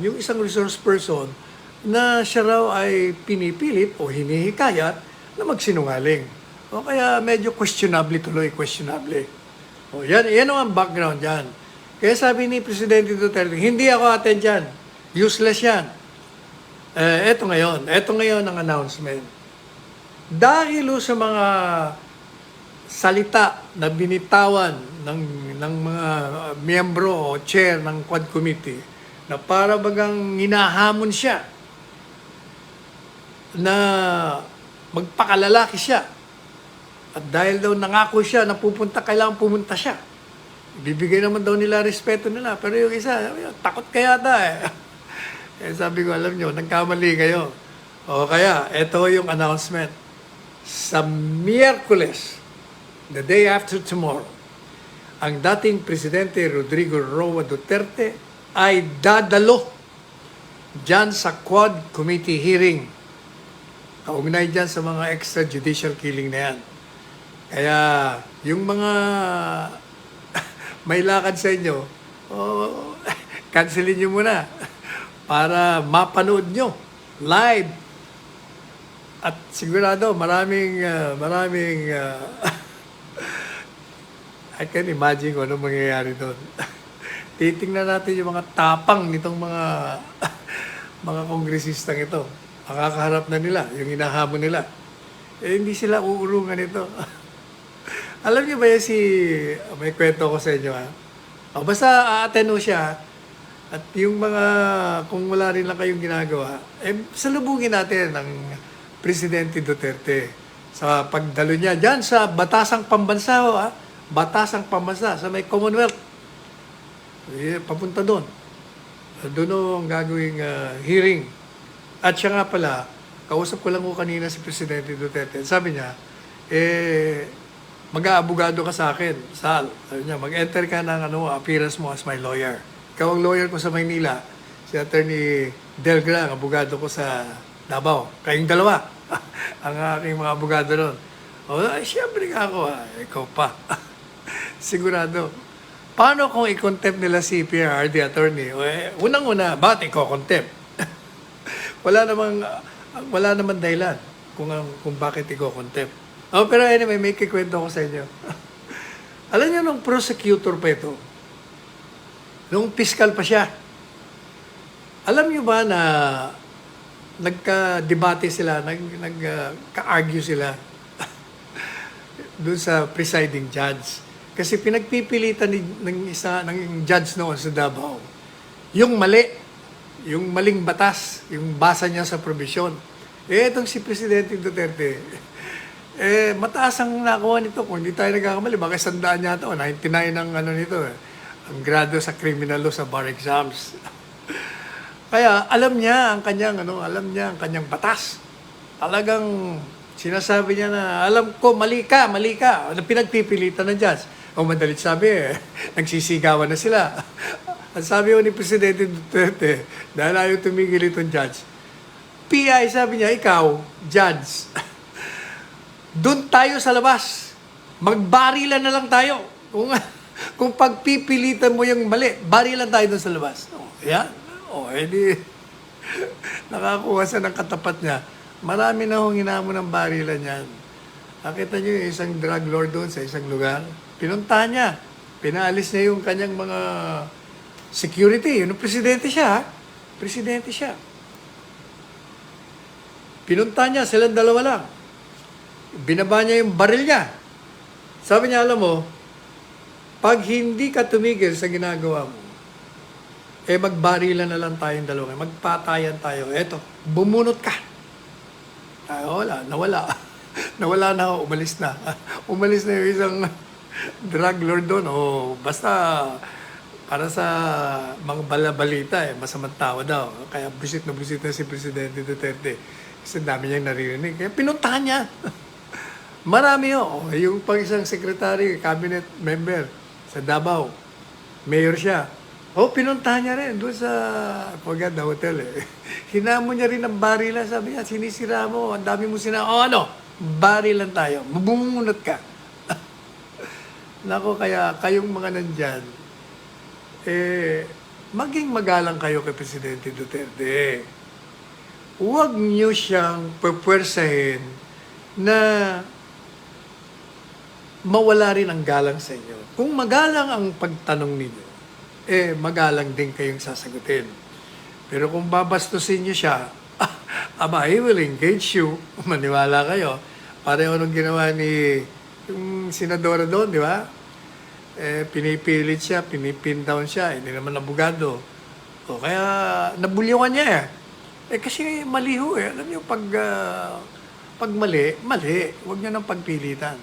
Yung isang resource person na siya raw ay pinipilit o hinihikayat na magsinungaling. O kaya medyo questionable. O yan ang background yan. Kaya sabi ni Presidente Duterte, hindi ako attend yan. Useless yan. Eto ngayon ang announcement. Dahil sa mga salita na binitawan ng mga miyembro o chair ng Quad Committee na para bagang hinahamon siya na magpakalalaki siya. At dahil daw nangako siya na kailangan pumunta siya. Ibibigay naman daw nila respeto nila. Pero yung isa, takot kaya ata sabi ko, alam nyo, nagkamali kayo. O kaya, ito yung announcement. Sa Miyerkules, the day after tomorrow, ang dating Presidente Rodrigo Roa Duterte ay dadalo dyan sa Quad Committee hearing. Kaugnay dyan sa mga extrajudicial killing na yan. Kaya, yung mga may lakad sa inyo, cancelin nyo muna para mapanood nyo live. At sigurado, maraming I can imagine kung anong mangyayari doon. Titingnan natin yung mga tapang nitong mga kongresistang ito. Makakaharap na nila, yung hinahamon nila. Hindi sila uurungan ito. Alam niyo ba yan may kwento ko sa inyo basta a-attend siya at yung mga, kung wala rin lang kayong ginagawa, salubungin natin ang Presidente Duterte sa pagdalo niya dyan sa Batasang Pambansa Batasang Pambansa sa may Commonwealth. Papunta doon. Doon ang gagawing hearing. At siya nga pala, kausap ko lang ko kanina si Presidente Duterte. Sabi niya, mag-aabogado ka sa akin, Sal. Sabi niya, mag-enter ka ng appearance mo as my lawyer. Ikaw ang lawyer ko sa Maynila. Si Attorney Delgra, ang abogado ko sa Davao. Kayong dalawa. Ang aking mga abogado doon. Siyempre nga ako, ikaw pa. Sigurado. Paano kung i-contempt nila si PRRD attorney? Unang-una, bakit i-contempt? wala naman dahilan kung bakit i-contempt. Pero anyway, may kikwento ko sa inyo. Alam niyo, nung prosecutor pa ito, nung fiscal pa siya, alam niyo ba na nagka-debate sila, nagka-argue sila doon sa presiding judge. Kasi pinagpipilitan ng judge noon sa Davao, yung maling batas, yung basa niya sa provision. Itong si Presidente Duterte, mataas ang nakuha nito. Kung hindi tayo nagkakamali, baka 100 yata o 99 ang nito ang grado sa criminal law sa bar exams. Kaya alam niya ang kanyang batas. Talagang sinasabi niya na, alam ko, mali ka. Pinagpipilitan ng judge. O madalit sabi, nagsisigawan na sila. At sabi ni Presidente Duterte, dahil ayaw tumigil itong judge, PI, sabi niya, ikaw, judge, doon tayo sa labas. Magbarilan na lang tayo. Kung pagpipilitan mo yung mali, barilan tayo doon sa labas. Yan. Edi, nakakuha siya ng katapat niya. Marami na hong hinamon ng barilan yan. Nakita niyo yung isang drug lord doon sa isang lugar. Pinuntahan niya. Pinaalis niya yung kanyang mga security. Yung presidente siya, Presidente siya. Pinuntahan niya, silang dalawa lang. Binaba niya yung baril niya. Sabi niya, alam mo, pag hindi ka tumigil sa ginagawa mo, magbarilan na lang tayong dalawa. Magpatayan tayo. Eto, bumunot ka. Nawala. Nawala na, umalis na. Umalis na yung isang drug lord doon. Basta para sa mga balabalita, masamang tao daw. Kaya busit na si Presidente Duterte. Kasi dami niyang naririnig. Kaya pinuntahan niya. Marami yung pang isang secretary, cabinet member sa Davao. Mayor siya. Pinuntahan niya rin doon sa Paganda Hotel. Hinamon niya rin ang barilan. Sabi niya, sinisira mo. Ang dami mo barilan tayo. Bumunot ka. Nako, kaya kayong mga nandyan, maging magalang kayo kay Presidente Duterte. Huwag niyo siyang pupwersahin na mawala rin ang galang sa inyo. Kung magalang ang pagtanong ninyo, magalang din kayong sasagutin. Pero kung babastusin niyo siya, he will engage you. Maniwala kayo. Pareho nung ginawa ni yung senadora doon, di ba? Pinipilit siya, pinipin down siya, hindi naman abogado. O kaya nabuliwan niya kasi mali ho. Alam niyo, pag mali, mali. Huwag niyo nang pagpilitan.